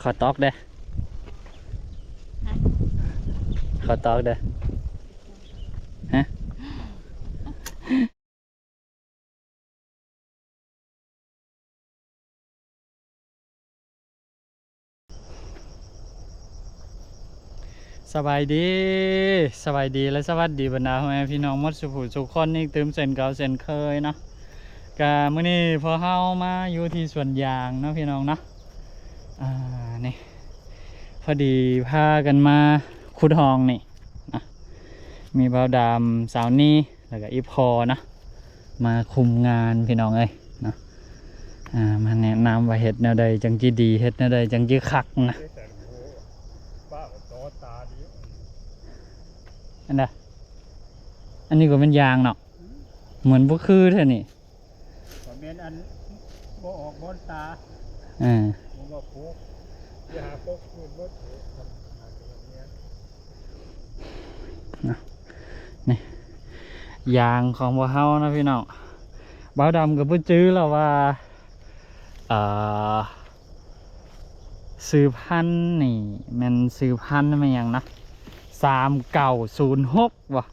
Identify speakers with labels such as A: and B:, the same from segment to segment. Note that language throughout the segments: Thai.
A: ขอตอกเด้ขอตอกเด้ฮะสบายดีสบายดีและสวัสดีบรรดาพ่อแม่พี่น้องหมดสุขสุขคนนี่ตื่มเส้นเก่าเส้นเคยเนาะกะมื้อนี้พอเฮามาอยู่ที่สวนยางเนาะพี่น้องเนาะนี่พอดีพากันมาขุดทองนี่นะมีบ่าวดำสาวนี่แล้วก็อีพอนะมาคุมงานพี่น้องเอ้ยเนาะมาแนะนำว่าเฮ็ดแนวใดจังจีดีเฮ็ดแนวใดจังจีคักนะอันนี้ก็เป็นยางเนาะเหมือนพวกคือเท่านี่
B: เป็นอันบ่ออกบนตาผมว่าปุ๊กอย่าหาปุ๊กคืนรถ
A: นี่ยางของพวกเฮานะพี่น้องบ่าวดำกับผู้จื้อแล้วว่าซื้อพันนี่มันซื้อพันไม่ยังนะ3906ว่ะ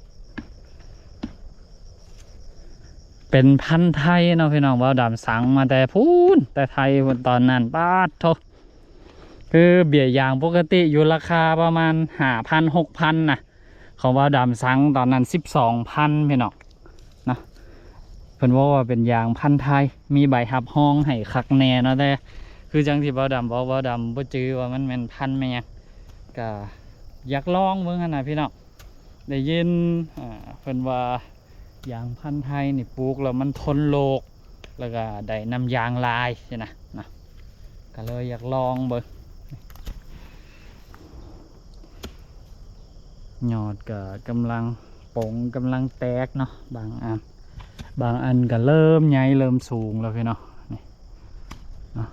A: เป็นพันไทยเนาะพี่น้องบ่าวดำสั่งมาแต่พูนแต่ไทยตอนนั้นป้าทกคือเบี้ยยางปกติอยู่ราคาประมาณ5,000-6,000นะของบ่าวดำสั่งตอนนั้น12,000พี่น้องนะเพิ่นว่าเป็นยางพันไทยมีใบหับห้องให้คักแน่เนาะแต่คือจังที่บ่าวดำบอกบ่าวดำบ่จื้อว่ามันเป็นพันแม่ยังก็อยากลองเบิ่งหั่นน่ะพี่น้องได้ยินเพิ่นว่ายางพันธุ์ไทยนี่ปลูกแล้วมันทนโรคแล้วก็ได้น้ำยางลายใช่นะก็เลยอยากลองเบิ่งยอดก็กำลังปงกำลังแตกเนาะบางอันก็เริ่มใหญ่เริ่มสูงแล้วพี่เนาะนี่เนาะ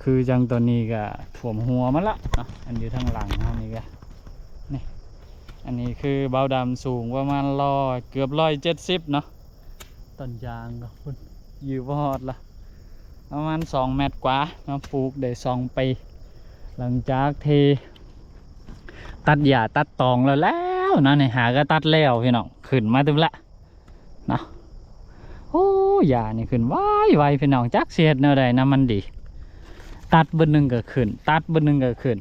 A: คือจังตัวนี้ก็ถ่วมหัวมันละเนาะอันอยู่ทางหลังอันนี้ก็นี่อันนี้คือเบาดำสูงประมาณเกือบ170เนาะต้นยางก็พุ่นอยู่พอดละประมาณ2 เมตรกว่ามาปลูกได้2 ปีหลังจากเทตัดหญ้าตัดตองแล้วนะเนี่ยหาก็ตัดแล้วพี่น้องขึ้นมาตึมละเนาะโอ้หญ้านี่ขึ้นไวพี่น้องจักเสียดแนวใดนะมันดีตัดเบนหนึ่งก็ขึ้นตัดเบนหนึ่งก็ขึ้น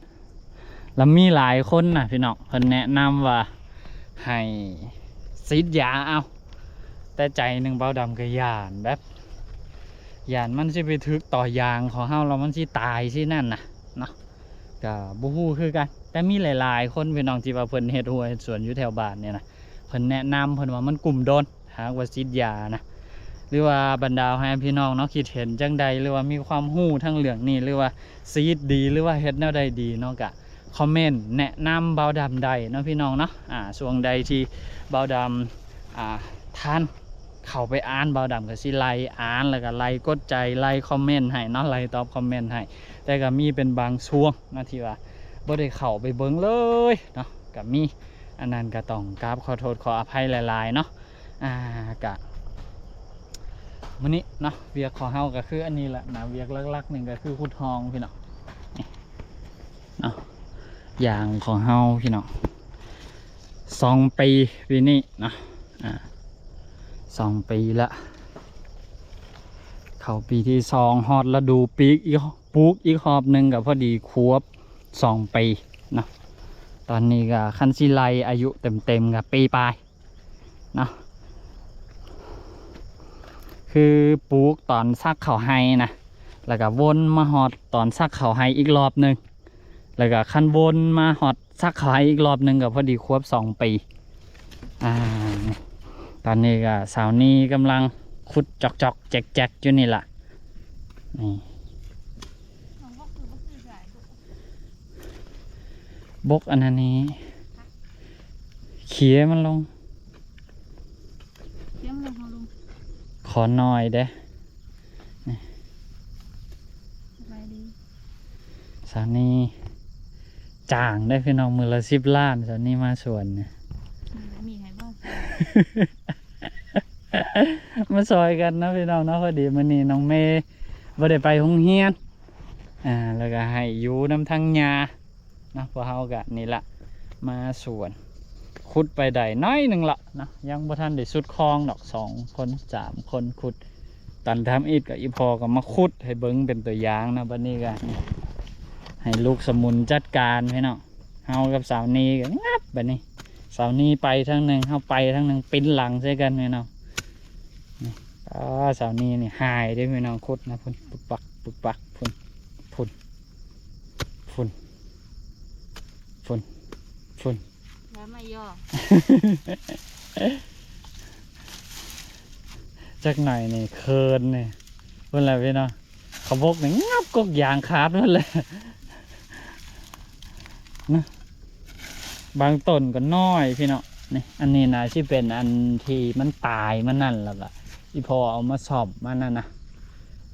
A: แล้วมีหลายคนนะพี่น้องเพิ่นแนะนำว่าให้ฉีดยาเอาแต่ใจหนึ่งเบาดำก็ย่านแบบย่านมันสิไปทึกต่อยางของเฮาเรามันสิตายสินั่นนะเนาะก็บ่ฮู้คือกันแต่มีหลายๆคนพี่น้องที่ว่าเพิ่นเฮ็ดหัวเฮ็ดสวนอยู่แถวบ้านเนี่ยนะเพิ่นแนะนำเพิ่นว่ามันกลุ่มโดนหากว่าฉีดยานะหรือว่าบรรดาให้พี่น้องเนาะคิดเห็นจังใดหรือว่ามีความรู้ทั้งเรื่องนี้หรือว่าฉีดดีหรือว่าเฮ็ดแนวใดดีเนาะก็คอมเมนต์แนะนำเบาดำใดเนาะพี่น้องเนาะช่วงใดที่เบาดำท่านเข้าไปอ่านเบาดำก็สิไล่อ่านแล้วก็ไล่กดใจไล่คอมเมนต์ให้เนาะไล่ตอบคอมเมนต์ให้แต่ก็มีเป็นบางช่วงนะที่ว่าบ่ได้เข้าไปเบิ่งเลยเนาะก็มีอันนั้นก็ต้องกราบขอโทษขออภัยหลายๆเนาะก็มื้อนี้เนาะเวียกของเฮาก็คืออันนี้แหละนะเวียกหลักๆนึงก็คือขุดทองพี่น้องนี่เนาะอย่างของเฮาพี่น้อง2 ปีปีนี้เนาะ2 ปีละเข้าปีที่2ฮอดฤดูปลูกอีกรอบหนึ่งกับพอดีครบ2 ปีเนาะตอนนี้ก็คันสิไลอายุเต็มกับปีปลายเนาะคือปลูกตอนซักเขาให้นะแล้วก็วนมาฮอดตอนซักเขาให้อีกรอบหนึ่งแล้วก็คันวนมาฮอดซักเขาให้อีกรอบหนึ่งกับพอดีครบ2 ปีตอนนี้ก็สาวนี้กำลังขุดจอกแจกอยู่นี่แหละนี่บกอันนี้เขี่ยมันลงขอหน่อยเด้สาวนี้จ่างได้พี่น้องมือละ10 ล้านสาวนี้มาสวนเนี่ยมีใครบ้าง มาซอยกันนะพี่น้องเนาะพอดีมื้อนี้น้องเมย์บ่ได้ไปโรงเรียน แล้วก็ให้อยู่น้ำทั้งยานะพวกเฮาก็นี่ละมาสวนขุดไปได้น้อยหนึ่งละนะยังบ่ทันได้สุดคลองดอก2 คน3 คนขุดตันทำอิฐกับอีพอก็มาขุดให้เบิ้งเป็นตัวอย่างนะบัดนี้ก็ให้ลูกสมุนจัดการพี่น้องเฮากับสาวนีก็งับบัดนี้สาวนีไปทางหนึ่งเฮาไปทางหนึ่งปิ้นหลังใส่กันพี่น้องนี่สาวนีนี่หายได้พี่น้องขุดนะพุ่นปุกปักปุกปักพุ่นพุ่นพุ่นพุ่นพุ่น
C: แล้วไม่ย่อ
A: จักหน่อยนี่เคินนี่เพื่อนอะไรพี่น้องเขาบกนี่งับกกยางขาดหมดเลยนะบางต้นก็น้อยพี่น้องนี่อันนี้นะที่เป็นอันที่มันตายมันนั่นแล้วก็ที่พอเอามาสอบมันนั่นนะ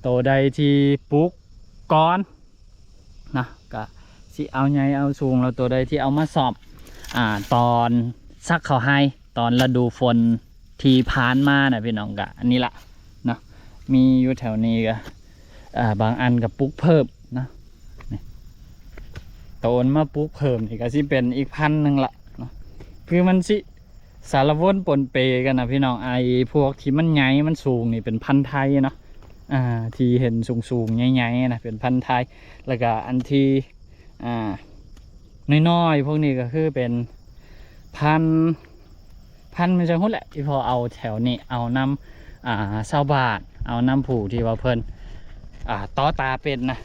A: โตใดที่ปลูกก้อนนะก็สิเอาไงเอาสูงแล้วตัวใดที่เอามาสอบตอนซักเขาให้ตอนฤดูฝนที่ผ่านมานะพี่น้องกะอันนี้ละเนาะมีอยู่แถวนี้ก็บางอันกับปลูกเพิ่มนะนี่โตนมาปลูกเพิ่มนี่ก็สิเป็นอีกพันหนึ่งละเนาะคือมันสิสารวนปนเปกันนะพี่น้องไอพวกที่มันใหญ่มันสูงนี่เป็นพันธุ์ไทยเนาะที่เห็นสูงๆใหญ่ๆนะเป็นพันธุ์ไทยแล้วก็อันที่น้อยๆพวกนี้ก็คือเป็นพันไม่ใช่หุ้นแหละที่พอเอาแถวนี้เอานำชาวบ้านเอานำผู้ที่ว่าเพิ่นต่อตาเป็นนะ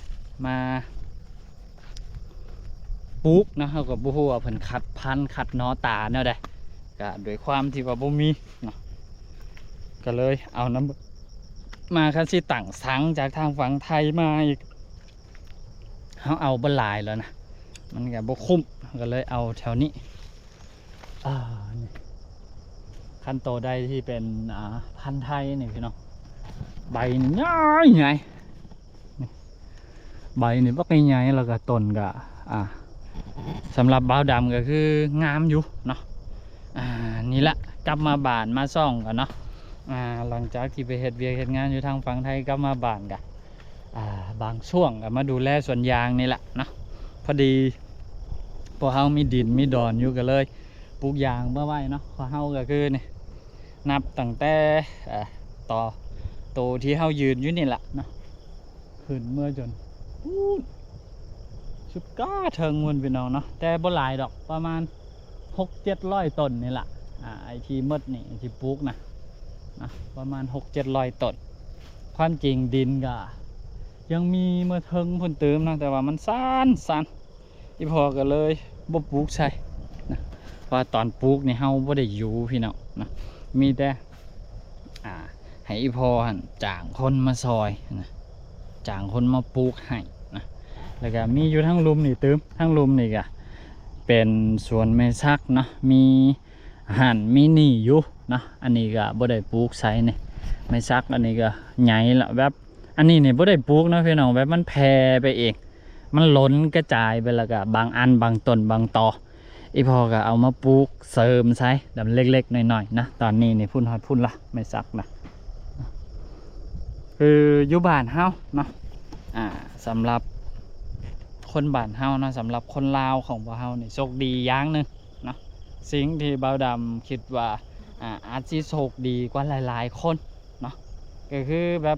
A: มาปลูกนะเขากับบุหัวาเพิ่นคัดพันธุ์คัดน้อตาเนาะได้ก็โดยความที่ว่าบ่มีเนาะก็เลยเอานำมาคันสิต่างสังจากทางฝั่งไทยมาอีกเขาเอาบ่หลายแล้วนะมันก็บ่คุ้มก็เลยเอาแถวนี้ขั้นโตได้ที่เป็นพันธุ์ไทยนี่พี่น้องใบง่ายไงใบนี่บักใหญ่ๆแล้วก็ต้นก็สำหรับบ่าวดำก็คืองามอยู่เนาะนี่ละกลับมาบ้านมาซ่องกันเนาะหลังจากที่ไปเฮ็ดเวียกเฮ็ดงานอยู่ทางฝั่งไทยกลับมาบ้านกันบางช่วงก็มาดูแลสวนยางนี่แหละเนาะพอดีพอเฮามีดินมีดอนอยู่กันเลยปลูกยางเมื่อไว้เนาะพอเฮาก็คือนี่นับตั้งแต่ต่อโตที่เฮายืนอยู่นี่แหละเนาะขึ้นเมื่อจนชุบก้าเทิงวนไปน้องเนาะแต่บ่หลายดอกประมาณ600-700 ต้นนี่แหละไอที่มดนี่ที่ปลูกนะประมาณ600-700 ต้นความจริงดินก็ยังมีเมื่อเทิงพุ่นเติมนะแต่ว่ามันสั้นอีพอก็เลยบ่ปลูกใช่นะเพราะตอนปลูกนี่เฮาบ่ได้อยู่พี่น้องนะมีแต่ให้อีพอหั่นจ้างคนมาซอยนะจ้างคนมาปลูกให้นะแล้วก็มีอยู่ทั้งลุมนี่เติมทั้งลุมนี่ก็เป็นสวนไม้ซักเนาะมีหั่นมีหนี่อยู่นะอันนี้ก็บ่ได้ปลูกใส่นี่ไม้ซักอันนี้ก็ใหญ่ละแบบอันนี้นี่บ่ได้ปลูกนะพี่น้องแบบมันแผ่ไปเองมันล้นกระจายไปแล้วก็บางอันบางต้นบางตออีพอก็เอามาปลูกเสริมใช้แบบเล็กๆหน่อยๆนะตอนนี้นี่พุ่นฮอดพุ่นละไม่ซักนะคืออยู่บ้านเฮาเนาะสำหรับคนบ้านเฮานะสำหรับคนลาวของพวกเฮานี่โชคดีอย่างหนึ่งเนาะสิ่งที่บ่าวดำคิดว่าอาจจะโชคดีกว่าหลายๆคนเนาะก็คือแบบ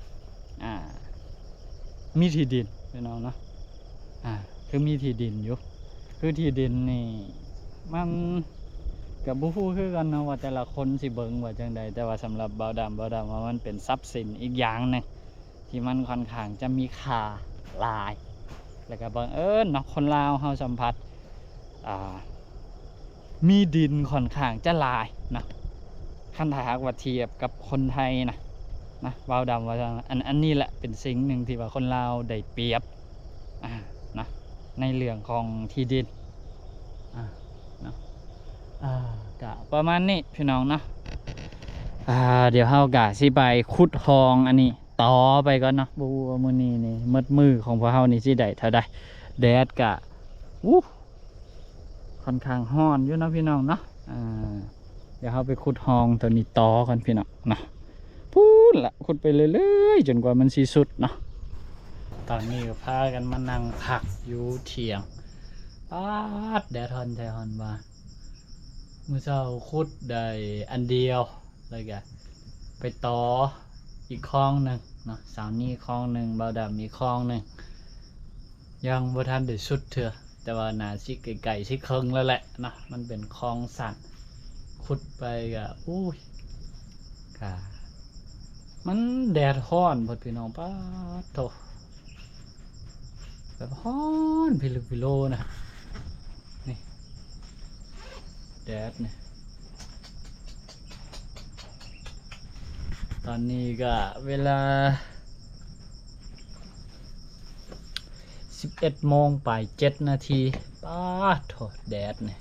A: มีที่ดินพี่น้องเนาะคือมีที่ดินอยู่คือที่ดินนี่มันกับบุฟูคือกันเนาะว่าแต่ละคนสิเบิ่งว่าจังใดแต่ว่าสำหรับบ่าวดำว่ามันเป็นทรัพย์สินอีกอย่างนึงที่มันค่อนข้างจะมีค่าหลายแล้วก็บังเอิญเนาะคนลาวเฮาสัมผัสมีดินค่อนข้างจะหลายนะขั้นถ้าหากว่าเทียบกับคนไทยนะบ่าวดำว่าอันนี้แหละเป็นสิ่งหนึ่งที่ว่าคนลาวได้เปรียบนะในเรื่องของที่ดินเนาะก็ประมาณนี้พี่น้องเนาะเดี๋ยวเฮากะสิไปขุดคลองอันนี้ต่อไปก่อนเนาะบูมื้อนี้นี่มืดมือของพวกเฮานี่สิได้เท่าใดแดดกะค่อนข้างร้อนอยู่นะพี่น้องเนาะเดี๋ยวเฮาไปขุดคลองตัวนี้ต่อกันพี่น้องเนาะพูดละขุดไปเรื่อยๆจนกว่ามันสิสุดเนาะ ตอนนี้ก็พากันมานั่งพักอยู่เถียงป๊าดแดดฮอนใจฮอนว่ามื้อเช้าขุดได้อันเดียวเลยก็ไปต่ออีกคลองหนึ่งเนาะสาวนี่คลองหนึ่งเบาดำมีคลองหนึ่งยังบ่ทันได้สุดเถอะแต่ว่าน่าสิไก่สิเคิงแล้วแหละเนาะมันเป็นคลองสั่นขุดไปก็อุ้ยกะมันแดดฮ้อนพอดพี่น้องป๊าดโตแบบฮ้อนพิลึกพิโลนะนี่แดดเนี่ยตอนนี้ก็เวลา11 โมงไป7 นาทีป๊าดโถแดดเนี่ย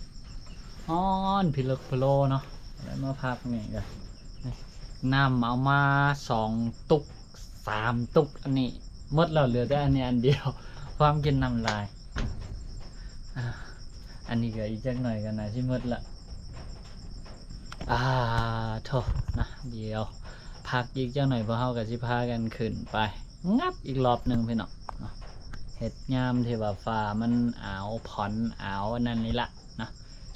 A: ฮ้อนพิลึกพิโลเนาะแล้วมาพักนี่ก็น้ำเอามา2 ตุก 3 ตุกอันนี้หมดแล้วเหลือแต่อันนี้อันเดียวความกินน้ำลายอันนี้ก็อีกจักหน่อยกันนะที่หมดละโถนะเดี๋ยวพักอีกจักหน่อยพอเฮากับสิพากันขึ้นไปงับอีกรอบหนึ่งพี่น้องเนาะเห็ดยามที่ว่าฟ้ามันอ้าวผ่อนอ้าวนั่นนี่ละนะ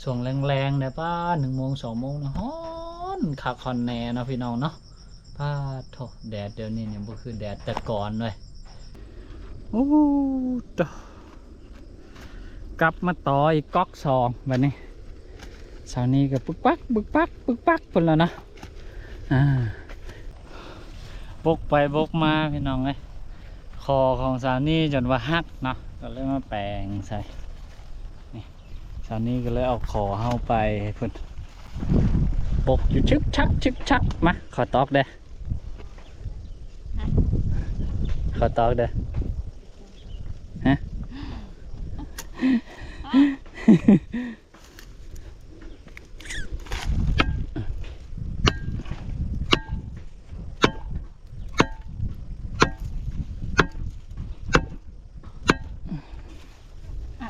A: ช่วงแรงๆได้ป้า1 โมง 2 โมงนะฮ้อนคักคอนแน่เนาะพี่น้องเนาะป้าโถแดดเดี๋ยวนี้เนี่ยบ่คือแดดแต่ก่อนเลยโอ้ตกลับมาต่ออีกก๊อก2แบบนี้เช้านี้ก็ปึกปักปึกปักปึกปักพุ่นแล้วนะบกไปบกมาพี่น้องเอ้ยคอของสาวนี้จนว่าหักเนาะก็เลยมาแปลงใส่นี่สาวนี้ก็เลยเอาคอเข้าไปพุ่นบกอยู่ชึกชักชึกชักมาขอตอกเด้ขอตอกเด้ฮะ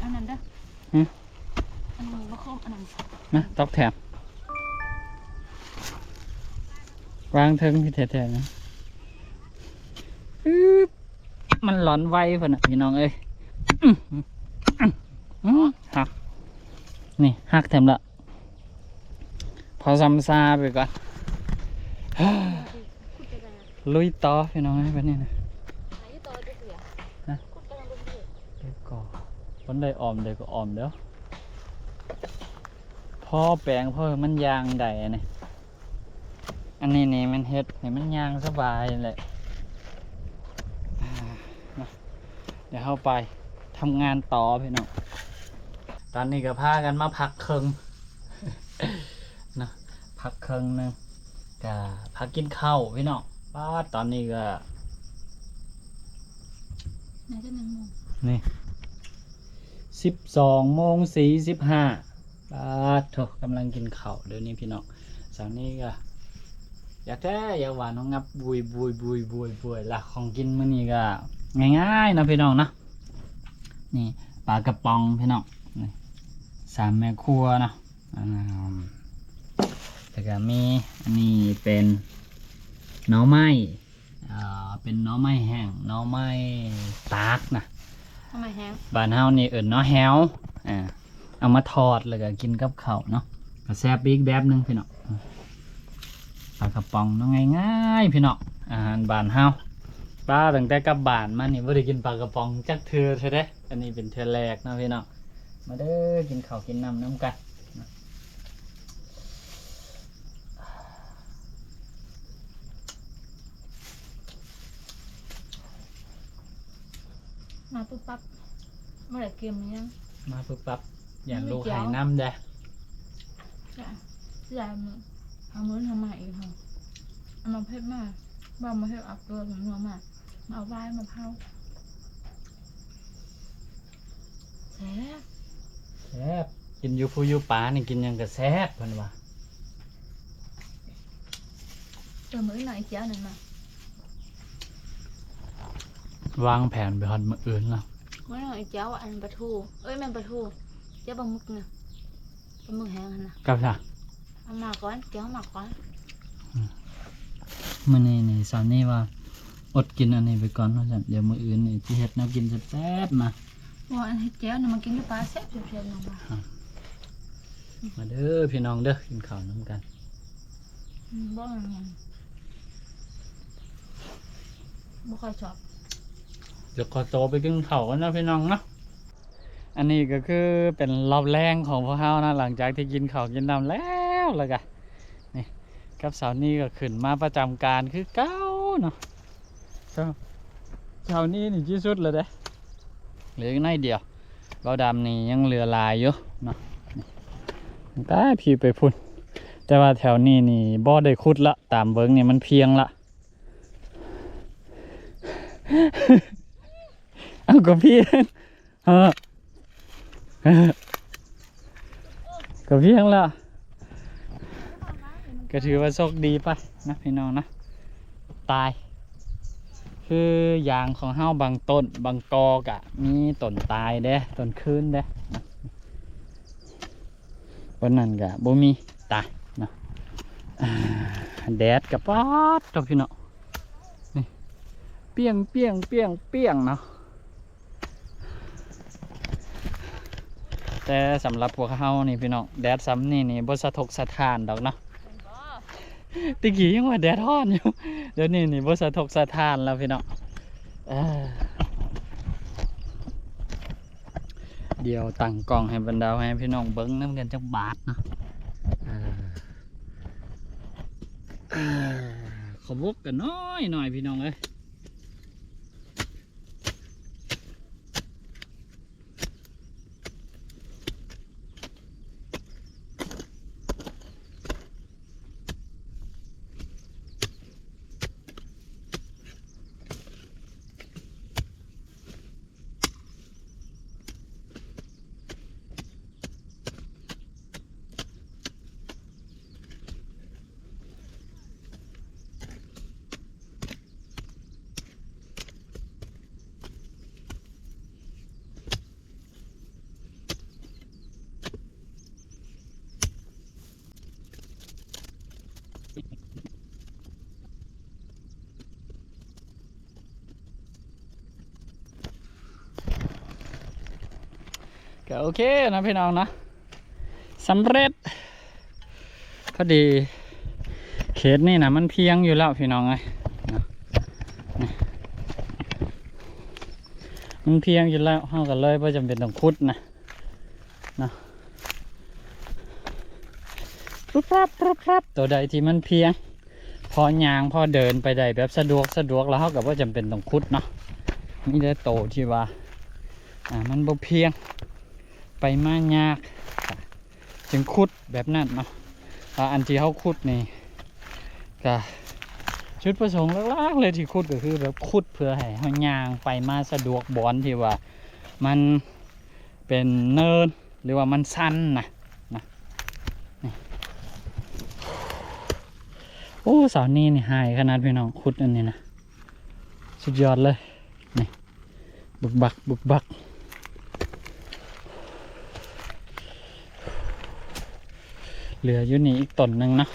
C: อันนั้นเด้อ
A: หืม
C: อันนี้บ่ครบอันนั้น
A: นะตอกแถมวางเทิงที่แท้ๆนะมันหลอนไวพุ่นน่ะพี่น้องเอ้ยหักนี่หักแถมละพอซ้ำซาไปก่อน
C: คุดไปได้
A: ลุยต่อพี่น้องให้แบบนี้นะ
C: หายต่อได้เสีย
A: ฮะ
C: คุดไปทางบนเด้อ
A: เดี๋ยวก่อนวันใดออมใดก็ออมเดี๋ยวพ่อแปลงพ่อมันยางใดอันนี้อันนี้นี่มันเฮ็ดให้มันยางสบายเลยนะเดี๋ยวเข้าไปทำงานต่อพี่น้องตอนนี้ก็พากันมาพักครึ่ง นะพักครึ่งหนึงก็พักกินข้าวพี่น้องป้าดตอนนี้ก็
C: ไหนจะ1 โมง
A: นี่12:45ป้าดโถกำลังกินข้าวเดี๋ยวนี้พี่น้องสาวนี้ก็อยากแท้อยากหวานน้องงับบุยละของกินมื้อนี้ก็ง่ายๆนะพี่น้องนะนี่ปลากระป๋องพี่น้องนี่3 แม่ครัวเนาะแล้วก็มีอันนี้เป็นหน่อไม้เป็นหน่อไม้แห้งหน่อไม้ตากนะ
C: ทำไมแฮง
A: บ้านเฮานี่เอิ้นหน่อแฮวเอามาทอดแล้วก็กินกับข้าวเนาะก็แซ่บอีกแบบหนึงพี่น้องปลากระป๋องเนาะง่ายๆพี่น้องอาหารบ้านเฮาป้าตั้งแต่กลับบ้านมานี่บ่ได้กินปลากระป๋องจักเทื่อเด้อันนี้เป็นเทื่อแรกเนาะพี่น้องมาเด้อกินข้าวกินน้ำกัน
C: มาปุ๊บปั๊บเมื่อไหร่เกมนี้ยัง
A: มาปุ๊บปั๊บอย่าลูกหายน้ำเด้อ
C: จะเสียมือเอามือทำมาอีกค่ะเอามาเพ็ดมาบ้ามาเพ็ดอัพตัวของเรามาเอาใบมาเผาแซ่บ
A: แซ่บกินอยู่ผู้อยู่ป่านี่กินหยังก็แซ่บเพิ่นว่า
C: มือหน่อยเจ้าหนึ่งมาว
A: างแผนไปฮอดมื้ออื่นแล้ว
C: มือหน่อยเจ้าอันปลาทูแม่นปลาทูเจ้าปลาหมึกเนี่ยปลาหมึกแห้งนะ
A: กับซะ
C: เอามาก่อนเจ้ามาก่อน
A: มื้อนี้นี่สอนนี่ว่าโอ อดกินอันนี้ไปก่อนเพราะฉะนั้นเดี๋ยวมื้ออื่นนี่สิเฮ็ดแนวกินแซ่บๆมา
C: ว่าอันให้แก้วน่ะมันกินกับปลาแซ่บเฉยๆน้องว่า
A: มาเด้อพี่น้องเด้อกินข้าวน้ำกัน
C: บ่อันนี้บ่ค่อยชอบ
A: เดี๋ยวขอโตวไปกินข้าวกันนะพี่น้องเนาะอันนี้ก็คือเป็นรอบแรงของพวกเรานะหลังจากที่กินข้าวกินน้ำแล้วกันนี่กับสาวนี้ก็ขึ้นมาประจำการคือเก้าเนาะเช้านี้นี่ที่สุดเลยเด้เหลืออีกน้อยเดียวเบาดำนี่ยังเหลือหลายอยู่เนาะตาพี่ไปพุ่นแต่ว่าแถวนี้นี่บ่ได้ขุดละตามเบิ้งนี่มันเพียงละ เอาก็พี่ก็เพียงละก็ถือว่าโชคดีไปนะพี่น้องนะตายคือยางของเฮาบางต้นบางกอกะมีต้นตายเด้ต้นคืนเด้นะวันนั้นกะบ่มีตายเนาะแดดกับป๊อดตกพี่เนาะนี่เปี้ยงเปี้ยงเปี้ยงเปี้ยงเนาะแต่สำหรับพวกเฮานี่พี่น้องแดดซ้ำนี่บ่สะทกสะท้านดอกเนาะตะกี้ยังว่าแดดร้อนอยู่เดี๋ยวนี้นี่บ่สะทกสะท้านแล้วพี่น้องเดี๋ยวตั้งกล้องให้บรรดาให้พี่น้องเบิ้งน้ำกันจักบาทเนาะขบกกันน้อยพี่น้องเอ้ยก็โอเคนะพี่น้องนะสำเร็จพอดีเขตนี่นะมันเพียงอยู่แล้วพี่น้องไงมันเพียงอยู่แล้วเฮากันเลยไม่จำเป็นต้องขุดนะปุ๊บปั๊บตัวใดที่มันเพียงพอยางพอเดินไปได้แบบสะดวกแล้วเฮากับว่าจำเป็นต้องขุดเนาะนี่ได้โตที่ว่ามันบ่เพียงไปมายากจึงขุดแบบนั้นเนาะอันที่เขาขุดนี่ก็จุดประสงค์หลักๆเลยที่ขุดก็คือแบบขุดเพื่อให้เขายางไปมาสะดวกบอนที่ว่ามันเป็นเนินหรือว่ามันสั้นนะนี่โอ้เสานี้นี่หายขนาดพี่น้องขุดอันนี้นะสุดยอดเลยนี่บุกบักเหลืออยู่นี่อีกต้นหนึ่งนะ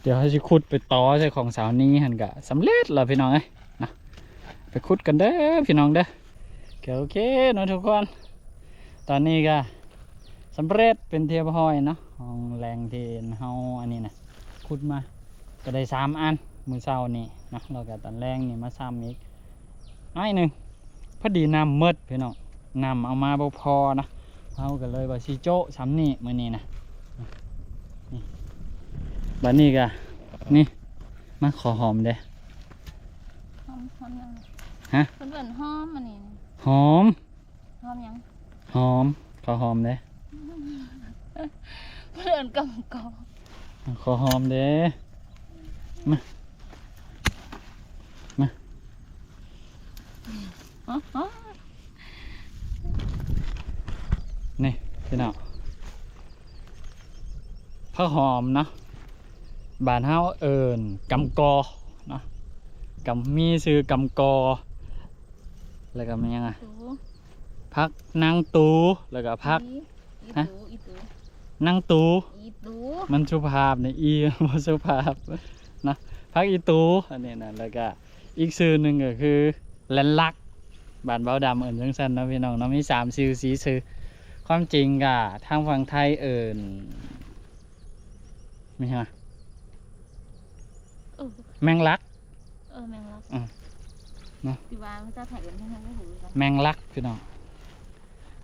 A: เดี๋ยวให้ชิขุดไปต่อใส่ของสาวนี้หันกะสำเร็จแล้วพี่น้องเอ้ยนะไปขุดกันเด้อพี่น้องเด้อโอเคเนาะทุกคนตอนนี้ก็สำเร็จเป็นเทียบห้อยเนาะของแรงเทนเฮาอันนี้นะขุดมาก็ได้3 อันมือเช้านี่นะเราก็ตอนแรงนี่มาซ้ำอีกน้อยหนึ่งพอดีน้ำมืดพี่น้องน้ำเอามาบ่พอนะเฮาก็เลยว่าสิโจ้ซ้ำนี่มื้อนี้นะบัดนี้ก็นี่มาขอหอมเด้
C: หอมยัง
A: ฮะ
C: เพิ่นหอมอันนี้
A: หอม
C: หอมยัง
A: หอมขอหอมเด้
C: เพิ่นกำกอ
A: ขอหอมเด้มา นี่พี่น้องผักหอมเนาะบ้านเฮาเอิ้นกำกอเนาะมีชื่อกำกอแล้วก็มันยังไงพักนางตูแล้วก็พัก
C: อีตู
A: นางตู
C: อีตู
A: มันสุภาพในอีบ่สุภาพนะพักอีตูอันนี้นะแล้วก็ อีกชื่อหนึ่งก็คือแลนลักบ้านเบาดำเอิญจังสันเนาะพี่น้องเนาะมี3ชื่อ4ชื่อความจริงก็ทางฝั่งไทยเอิญไม่ใช่ไหม
C: เออ
A: แมงลัก
C: แมงลัก
A: เนาะ
C: ที่ว่าพระเจ้าไถ่กันทั้งนั้นไม่หูกัน
A: แมงลักพี่น้อง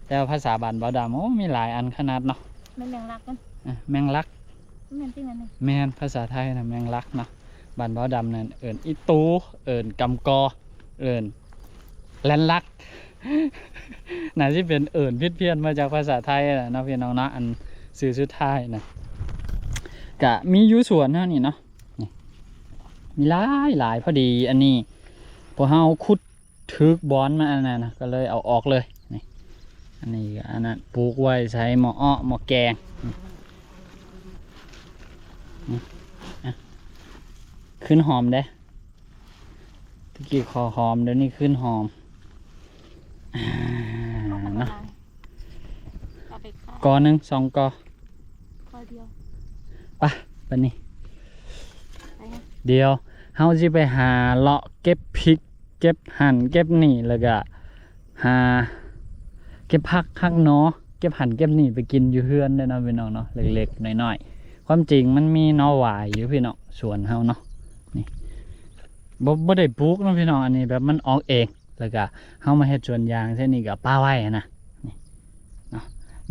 A: แต่ว่าภาษาบ้านเบาดำโอ้มีหลายอันขนาดเนาะ
C: แมงลักกัน
A: แมงลัก
C: แมงที่นั่นเลย
A: แมนภาษาไทยนะแมงลักเนาะบ้านเบาดำนั่นเอิญอีตูเอิญกำกอเอิญแลนลัก น่าจะเป็นเอิญพิษเพี้ยนมาจากภาษาไทยนะเนาะพี่น้องเนาะอันสื่อสุดท้ายนะกะมีอยู่ส่วนเท่านี้เนาะนี่มีหลายพอดีอันนี้พอเฮาขุดทึกบอนมาอันนั้นนะก็เลยเอาออกเลยนี่อันนี้ก็อันนั้นปลูกไว้ใช้หม้ออ้อหม้อแกงนี่อ่ะขึ้นหอมเด้ตะกี้คอหอมเดี๋ยวนี้ขึ้นหอมเนาะ
C: เอาไปฆ่าก
A: อหนึ่ง2 กอ
C: ข้อเดียว
A: ไปปะนี่
C: ไปนะ
A: เดี๋ยวเฮาสิไปหาเลาะเก็บพริก เก็บหั่นเก็บนี่แล้วก็หาเก็บผักข้างเนาะเก็บหั่นเก็บนี่ไปกินอยู่เฮือนได้เนาะพี่น้องเนาะเล็กๆน้อยๆความจริงมันมีหน่อหวายอยู่พี่น้องสวนเฮาเนาะนี่บ่ได้ปลูกเนาะพี่น้องอันนี้แบบมันออกเองแล้วก็เฮามาเฮ็ดสวนยางเช่นนี้ก็ป้าไว้นะนี่เนาะ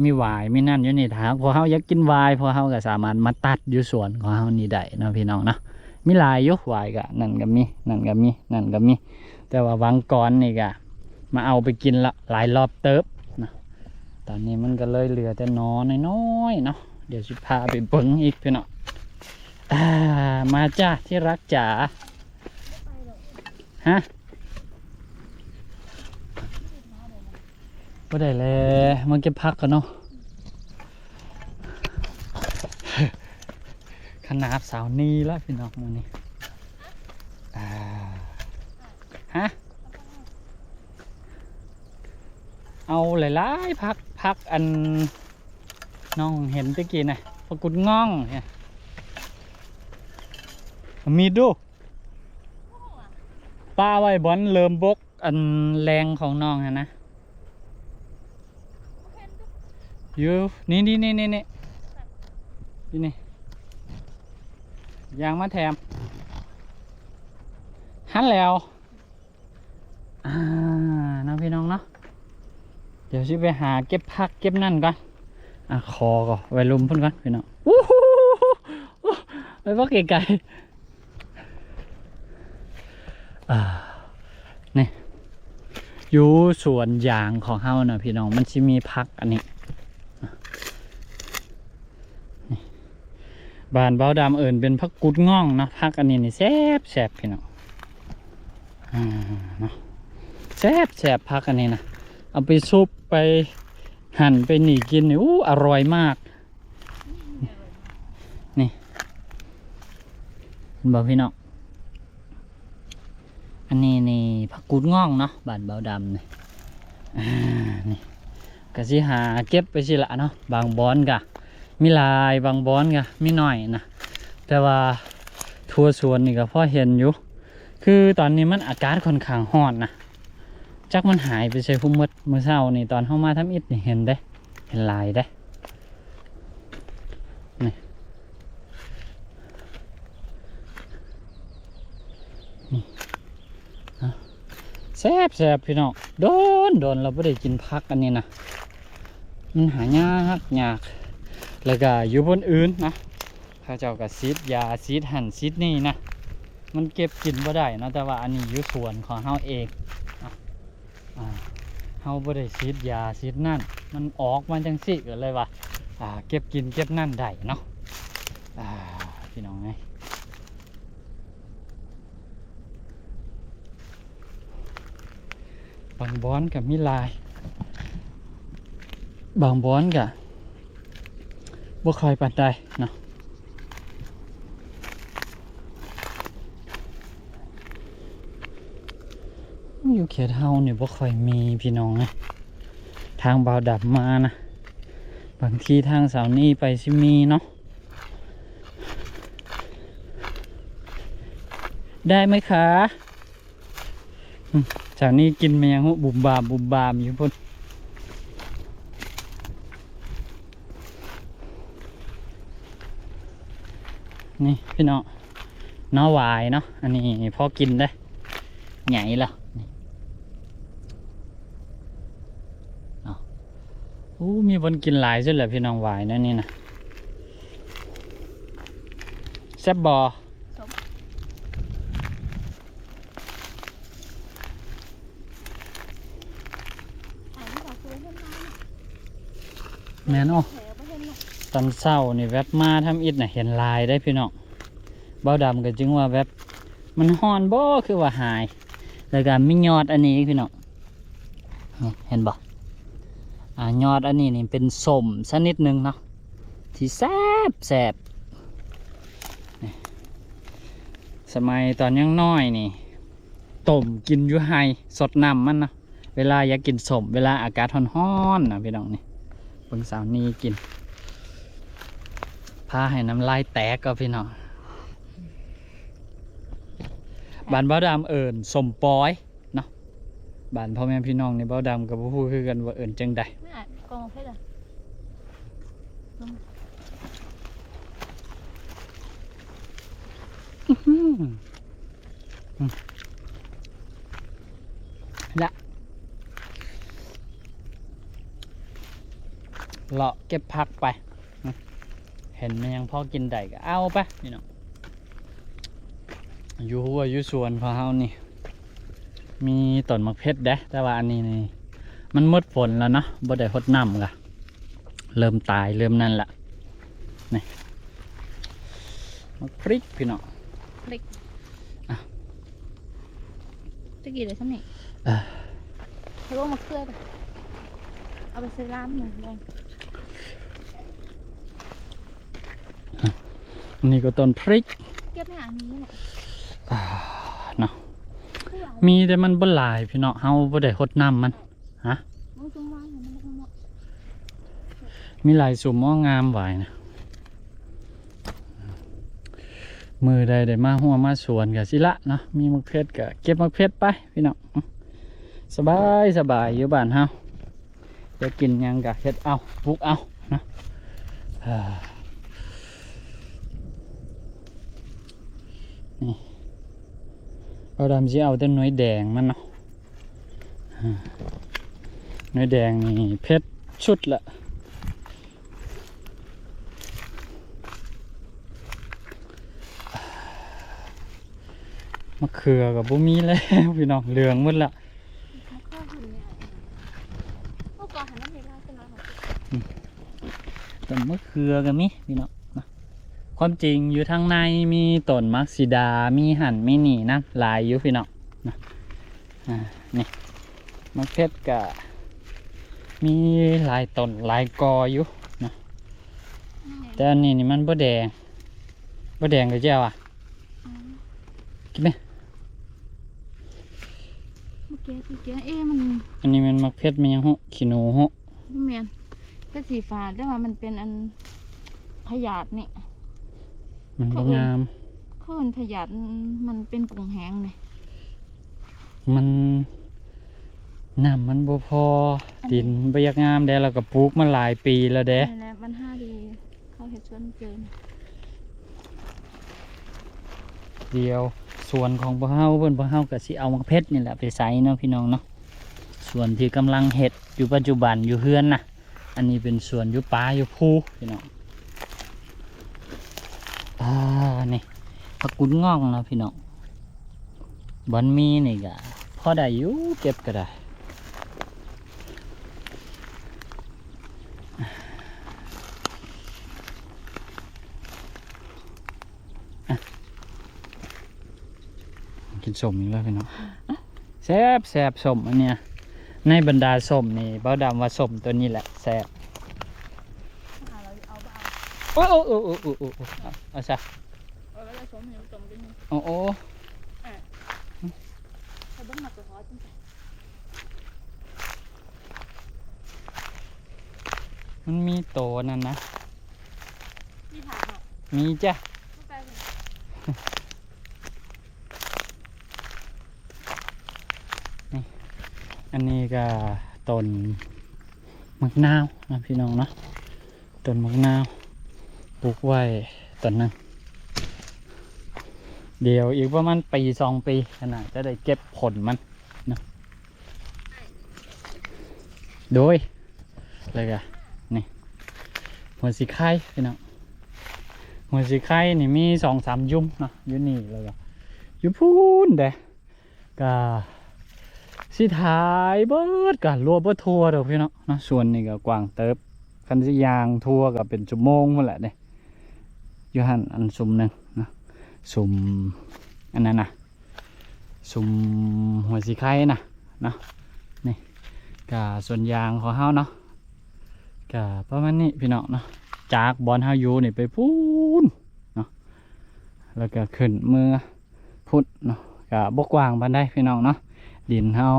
A: มีหวายมีนั่นอยู่นี่ทางพอเฮาอยากกินหวายพอเฮาก็สามารถมาตัดอยู่สวนของเฮานี่ได้เนาะพี่น้องเนาะมีหลายอยู่หวายก็นั่นก็มีนั่นก็มีนั่นก็มีแต่ว่าวังก่อนนี่ก็มาเอาไปกินละหลายรอบเติบนะตอนนี้มันก็เลยเหลือแต่น้อยๆเนาะเดี๋ยวสิพาไปเบิ่งอีกพี่น้องมาจ้าที่รักจ๋าฮะบ่ได้แล้วมาเก็บผักกันเนาะ ขนาดสาวนีแล้วพี่น้องมันนี่ฮะเอาหลายๆพักอันน้องเห็นตะกี้น่ะปรากฏง่องเนี่ยมีดูป้าไว้บอนเริ่มบกอันแรงของน้องฮะนะอยู่นี่ยางมาแถมหันแล้วน้องพี่น้องเนาะเดี๋ยวชิไปหาเก็บผักเก็บนั่นก่อนคอก่อนไว้ลุมพุ่นก่อนพี่น้องไปพักไกลๆนี่อยู่สวนยางของเฮานะพี่น้องมันจะมีผักอันนี้บานเบาดำเอิญเป็นผักกุดง่องนะผักอันนี้นี่แซ่บพี่น้องเนาะแซ่บผักอันนี้นะเอาไปซุปไปหั่นไปหนีกินนี่อร่อยมากนี่บอกพี่น้องอันนี้นี่ผักกุดง่องเนาะบานเบาดำนี่นี่ก็สิหาเก็บไปสิละเนาะบางบอนกะมีลายบางบอนกะมีหน่อยนะแต่ว่าทั่วสวนนี่ก็พอเห็นอยู่คือตอนนี้มันอากาศค่อนข้างร้อนนะจักมันหายไปใส่พุ่มมืดเมื่อเช้านี่ตอนเข้ามาทำอิฐนี่เห็นได้เห็นลายได้นี่แซ่บพี่น้องโดนเราไม่ได้กินพักอันนี้นะมันหายากแล้วก็อยู่บนอื่นนะข้าเจ้าก็ซีดยาซีดหั่นซีดนี่นะมันเก็บกินบ่ได้นะแต่ว่าอันนี้อยู่สวนของเฮาเองเฮาบ่ได้ซีดยาซีดนั่นมันออกมาจังสิก็เลยว่าเก็บกินเก็บนั่นได้เนาะพี่น้องไงบางบอนกับมีลายบางบอนกับบ่ค่อยปานใดเนาะอยู่เขตเฮาเนี่ยบ่ค่อยมีพี่น้องนะทางบ่าวดับมานะบางทีทางสาวนี่ไปสิมีเนาะได้ไหมคะ จากนี้กินแมงหุบุบบามบุบบามอยู่พุ่นนี่พี่น้องน้อหวายเนาะอันนี้พอกินได้ใหญ่ละนี่เอามีบนกินหลายสุดเลยพี่น้องหวายนะนี่นะแซ่บบอ
C: สมอ่านที่บอกคือเห็นน้ำ
A: แม่นอ่ะ
C: แถวประเทศน่ะ
A: ตอนเศร้านี่แวบมาทำอิฐน่ะเห็นลายได้พี่น้องเบ้าดำก็จึงว่าแวบมันฮ้อนบ่คือว่าหายแล้วก็มียอดอันนี้พี่น้องนี่เห็นบ่ยอดอันนี้นี่เป็นส้มสักนิดนึงเนาะที่แซ่บแซ่บนี่สมัยตอนยังน้อยนี่ต้มกินอยู่ไฮสดน้ำมันนะเวลาอยากกินส้มเวลาอากาศร้อนๆนะพี่น้องนี่เบิ่งสาวนี้กินพาให้น้ำลายแตกก็พี่น้องบ้านเบ้าดำเอิญสมปอยเนาะบ้านพ่อแม่พี่น้องในเบ้าดำกับผู้คือกันว่าเอิญจังใด
C: ไม่อ่านกองเพชรอ่ะ
A: ละเลาะเก็บผักไปเห็นมันยังพอกินได้ก็เอาไปพี่น้องอยู่หัวอยู่สวนของเฮานี่มีต้นมะเพชรเด้แต่ว่าอันนี้นี่มันหมดฝนแล้วเนาะบ่ได้รดน้ำกะเริ่มตายเริ่มนั่นละนี่มะพริกพี่น้อง
C: พริก
A: อ่ะ
C: จะกี่เลยสักหน่อยเขาลงมาเคลื่อนเอาไปซื้อร้านหนึ่งเลย
A: อันนี้ก็ต้นพริก
C: เก็บไม่อ่านนี้แหละ
A: เนาะมีแต่มันบ่หลายพี่น้องเฮาบ่ได้รดน้ำมันฮะ
C: มึงจุ่มร้านเห็นมันแล้วก็หมด
A: มีหลายสุ่มหม้องามไหวนะมือใดได้มาหัวมาสวนกับสิละเนาะมีมะเขือก็เก็บมะเขือไปพี่น้องสบายสบายอยู่บ้านเฮาจะกินหยังก็เฮ็ดเอาปลูกเอาเนาะนี่เราดำสิเอาแต่หน่วยแดงมันเนาะหน่วยแดงนี่เพชรชุดละมะเขือกับบุมีแล้วพี่น้องเหลืองหมดละ
C: มันเข้าหุ่นเนี่ยเมื่อก่อนหันน้ำเวลาขึ้นมาของ
A: ต้นมะเขือกับมีพี่น้องนะความจริงอยู่ทางในมีต้นมักซิดามีหั่นมีหนีนะหลายอยู่พี่น้องนะนี่มะเขือกับมีหลายต้นหลายกออยู่นะแต่อันนี้นี่มันบ่แดงบ่แดงก็เจ้าอ่ะกินไหม
C: เมื่อกี้มัน
A: อันนี้มันมะเขือมันยังหุขี้หนูหุ
C: เมียนก็สีฟ้าแต่ว่ามันเป็นอันพยาธินี่
A: มันบ่งาม
C: ข้นพยาธิมันเป็นปุ่งแห้งเลย
A: มันน้ำมันบ่พอดินบ่อยากงามแด้เราก็ปลูกมาหลายปีแล้วเด้
C: นี่แหละมัน5 ดีเขาเห็ดชวนเกิน
A: เดียวส่วนของบ่เฮาเพิ่นบ่เฮาก็สิเอามะเพชรนี่แหละไปใส่เนาะพี่น้องเนาะส่วนที่กำลังเฮ็ดอยู่ปัจจุบันอยู่เฮือนน่ะอันนี้เป็นส่วนอยู่ป่าอยู่ภูพี่น้องนี่ผักกุนง่องเนาะพี่น้องบอนมีนี่ก็พอได้อยู่เก็บก็ได้กินสมอีกแล้วพี่น้องแซ่บแซ่บสมอันเนี้ยในบรรดาสมนี่เบ้าดำว่าสมตัวนี้แหละแซ่บ
C: เราเอาไป
A: โอ้โอ้โอ้โอ้โอ้โอ้เอาซะ
C: เอาแล้วสมเหนียวจมด้วยนี่
A: โอ้โอ้
C: เขาบ้านมาตัวหอจริง
A: มันมีโตนั่นนะ
C: นี่ถามอ่ะ
A: มีจ้ะ
C: ไม่ไปเลย
A: อันนี้ก็ต้นมะนาวนะพี่น้องเนาะต้นมะนาวปลูกไว้ต้นนึงเดี๋ยวอีกประมาณปี2 ปีขนาดจะได้เก็บผลมันนะโดยอะไรกันนี่หัวสีไข่พี่น้องหัวสีไข่นี่มี2-3 ยุ่มเนาะอยู่นี่เลยก็อยู่พูนเด้ก็สิถ่ายเบิดกันรัวเบิดทัวร์เด้อพี่น้องเนาะส่วนนี้ก็กว้างเติบคันสิยางทัวร์ก็เป็นชั่วโมงนั่นแหละเนี่ยอยู่หันอันซุมหนึ่งนะซุมอันนั้นนะซุมหัวสีไข่นะเนาะนี่ก็ส่วนยางของเฮาเนาะก็ประมาณนี้พี่น้องเนาะจากบอนเฮาอยู่นี่ไปพูนเนาะแล้วก็ขึ้นเมื่อพุทธเนาะก็บกว้างปานใดพี่น้องเนาะดินเฮา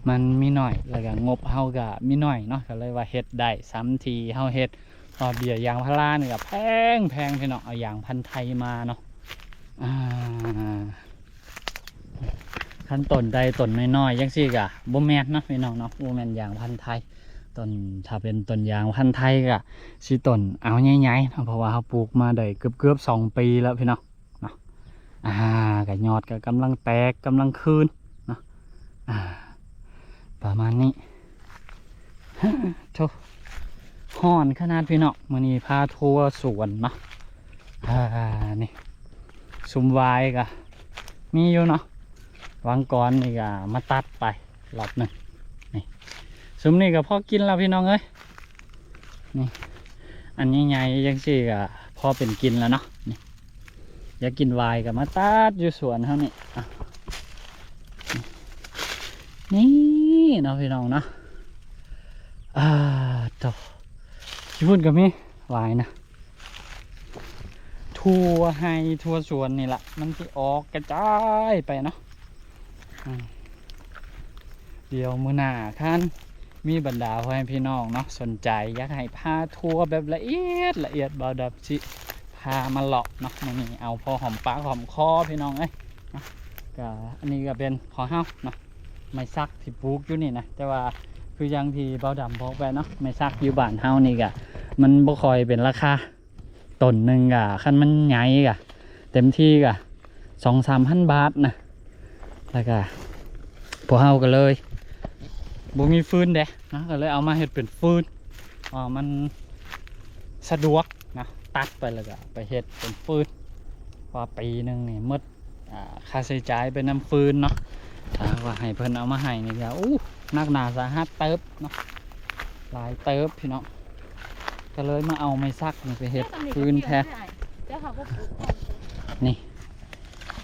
A: มันมีหน่อยแล้วก็งบเฮาก็มีหน่อยเนาะก็เลยว่าเฮ็ดได้ซ้ำทีเฮาเฮ็ดพอเบี้ยยางพาราเนี่ยก็แพงพี่น้องเอายางพันธุ์ไทยมาเนาะขั้นต้นใดต้นน้อยๆยังซี่กะบ่แม่นเนาะพี่น้องเนาะบ่แม่นยางพันธุ์ไทยต้นถ้าเป็นต้นยางพันธุ์ไทยก็สิต้นเอาใหญ่ๆเนาะเพราะว่าเฮาปลูกมาได้เกือบ2 ปีแล้วพี่น้องเนาะก็ยอดก็กำลังแตกกำลังคืนเนาะประมาณนี้ โธ่ฮ้อนขนาดพี่น้องมื้อนี้พาทัวร์สวนเนาะนี่ซุมวายก็มีอยู่เนาะวางก่อนนี่ก็มาตัดไปรอบหนึ่งนี่ซุมนี่ก็พอกินแล้วพี่น้องเอ้ยนี่อันใหญ่ๆยังสิก็พอเป็นกินแล้วเนาะนี่อยากกินวายก็มาตัดอยู่สวนเท่านี้นี่เนาะพี่น้องเนาะต่อที่พูดกับมีวายนะทัวให้ทัวสวนนี่แหละมันที่ออกกระจายไปเนาะเดี๋ยวมื้อหน้าคันมีบรรดาพ่อแม่พี่น้องเนาะสนใจอยากให้พาทัวร์แบบละเอียดบ่าวดับสิพามาเลาะเนาะนี่เอาพอหอมปากหอมคอพี่น้องเอ้ยก็อันนี้ก็เป็นของเฮาเนาะไม้ซักที่ปลูกอยู่นี่นะแต่ว่าคือยังที่บ่าวดำบอกไปเนาะไม้ซักอยู่บ้านเฮานี่ก็มันบ่ค่อยเป็นราคาต้นหนึ่งก็คันมันใหญ่ก็เต็มที่ก็2-3,000 บาทนะแล้วก็พวกเฮาก็เลยบ่มีฟืนเด้นะก็เลยเอามาเฮ็ดเป็นฟืนมันสะดวกนะตัดไปแล้วก็ไปเฮ็ดเป็นฟืนพอปีหนึงนี่หมดค่าใช้จ่ายเป็นน้ำฟืนเนาะถ้าว่าให้เพิ่นเอามาให้นี่ก็นักหนาสาหัสเติบเนาะหลายเติบพี่น้องก็เลยมาเอาไม้ซักนี่ไปเฮ็ดฟืนแทนนี่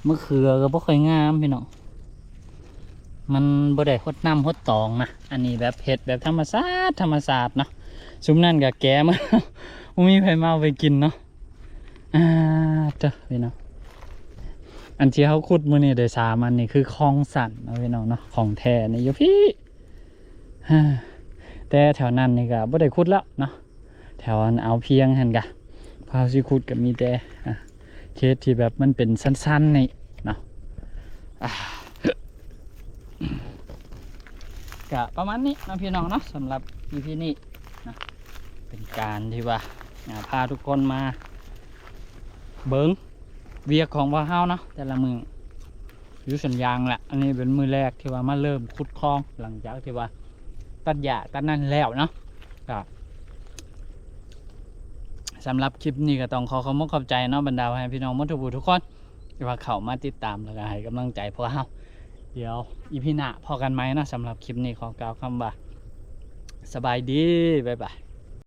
A: มะเขือก็บ่ค่อยงามพี่น้องมันบ่ได้หดน้ำหดตองนะอันนี้แบบเห็ดแบบธรรมชาติเนาะซุมนั่นกับแกมามีไผมาเอาไปกินเนาะเจ้าพี่น้องอันที่เขาขุดมื้อนี้ได้3 อันนี่คือคลองสั่นเนาะพี่น้องเนาะของแท้นี่อยู่พี่แต่แถวนั้นนี่ก็บ่ได้ขุดแล้วเนาะแถวเอาเพียงหั่นกะพาสิขุดก็มีแต่เขตที่แบบมันเป็นสั้นๆนี่เนาะก็ประมาณนี้นะพี่น้องเนาะสำหรับ EP นี้นะเป็นการที่ว่าพาทุกคนมาเบิ้งเวียกของว่าเฮาเนาะแต่ละมืออยู่สัญญางแหละอันนี้เป็นมือแรกที่ว่ามาเริ่มขุดคลองหลังจากที่ว่าตัดหญ้าตัดนั่นแล้วเนาะก็สำหรับคลิปนี้ก็ต้องขอขอบใจเนาะบรรดาพี่น้องทุกคนที่ว่าเข้ามาติดตามแล้วก็ให้กำลังใจพวกเฮาเดี๋ยวอีพีหน้าพอกันไหมนะสำหรับคลิปนี้ขอกล่าวคำว่าสบายดีบ๊ายบาย